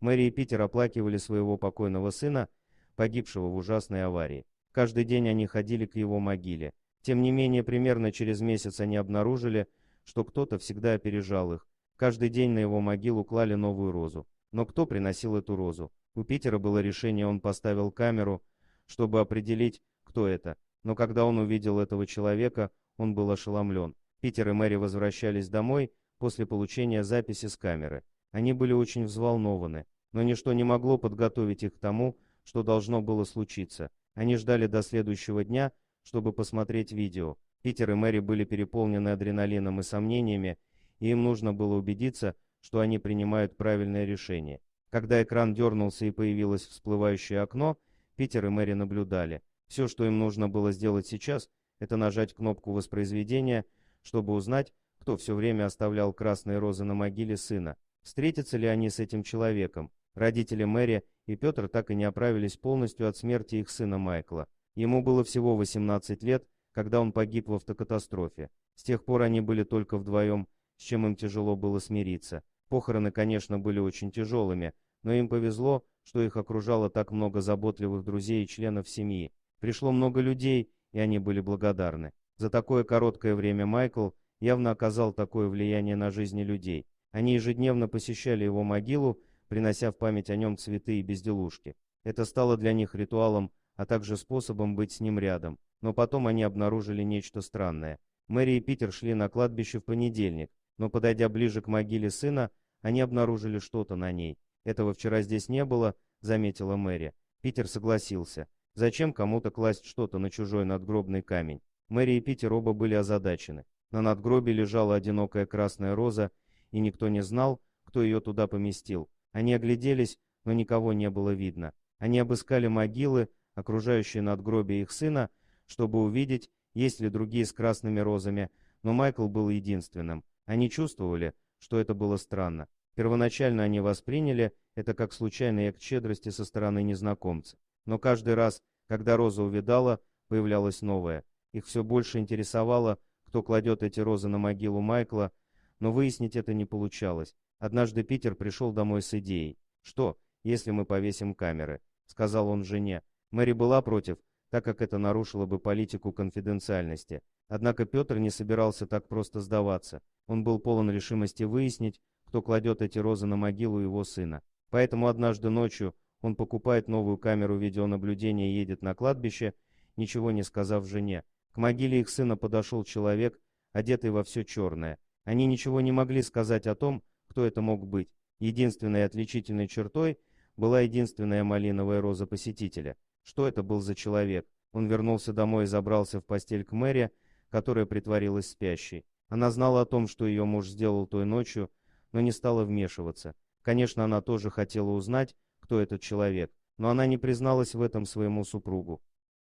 Мэри и Питер оплакивали своего покойного сына, погибшего в ужасной аварии. Каждый день они ходили к его могиле. Тем не менее, примерно через месяц они обнаружили, что кто-то всегда опережал их. Каждый день на его могилу клали новую розу. Но кто приносил эту розу? У Питера было решение, он поставил камеру, чтобы определить, кто это. Но когда он увидел этого человека, он был ошеломлен. Питер и Мэри возвращались домой после получения записи с камеры. Они были очень взволнованы, но ничто не могло подготовить их к тому, что должно было случиться. Они ждали до следующего дня, чтобы посмотреть видео. Питер и Мэри были переполнены адреналином и сомнениями, и им нужно было убедиться, что они принимают правильное решение. Когда экран дернулся и появилось всплывающее окно, Питер и Мэри наблюдали. Все, что им нужно было сделать сейчас, это нажать кнопку воспроизведения, чтобы узнать, кто все время оставлял красные розы на могиле сына. Встретятся ли они с этим человеком? Родители Мэри и Петр так и не оправились полностью от смерти их сына Майкла. Ему было всего 18 лет, когда он погиб в автокатастрофе. С тех пор они были только вдвоем, с чем им тяжело было смириться. Похороны, конечно, были очень тяжелыми, но им повезло, что их окружало так много заботливых друзей и членов семьи. Пришло много людей, и они были благодарны. За такое короткое время Майкл явно оказал такое влияние на жизни людей. Они ежедневно посещали его могилу, принося в память о нем цветы и безделушки. Это стало для них ритуалом, а также способом быть с ним рядом. Но потом они обнаружили нечто странное. Мэри и Питер шли на кладбище в понедельник, но подойдя ближе к могиле сына, они обнаружили что-то на ней. «Этого вчера здесь не было», — заметила Мэри. Питер согласился. Зачем кому-то класть что-то на чужой надгробный камень? Мэри и Питер оба были озадачены. На надгробии лежала одинокая красная роза, и никто не знал, кто ее туда поместил. Они огляделись, но никого не было видно. Они обыскали могилы, окружающие надгробие их сына, чтобы увидеть, есть ли другие с красными розами, но Майкл был единственным. Они чувствовали, что это было странно. Первоначально они восприняли это как случайный акт щедрости со стороны незнакомца. Но каждый раз, когда роза увядала, появлялась новая. Их все больше интересовало, кто кладет эти розы на могилу Майкла, но выяснить это не получалось. Однажды Питер пришел домой с идеей. «Что, если мы повесим камеры?» — сказал он жене. Мэри была против, так как это нарушило бы политику конфиденциальности. Однако Петр не собирался так просто сдаваться. Он был полон решимости выяснить, кто кладет эти розы на могилу его сына. Поэтому однажды ночью он покупает новую камеру видеонаблюдения и едет на кладбище, ничего не сказав жене. К могиле их сына подошел человек, одетый во все черное. Они ничего не могли сказать о том, кто это мог быть. Единственной отличительной чертой была единственная малиновая роза посетителя. Что это был за человек? Он вернулся домой и забрался в постель к Мэри, которая притворилась спящей. Она знала о том, что ее муж сделал той ночью, но не стала вмешиваться. Конечно, она тоже хотела узнать, кто этот человек, но она не призналась в этом своему супругу.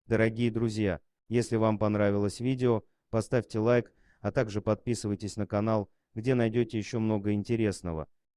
Дорогие друзья, если вам понравилось видео, поставьте лайк, а также подписывайтесь на канал, где найдете еще много интересного.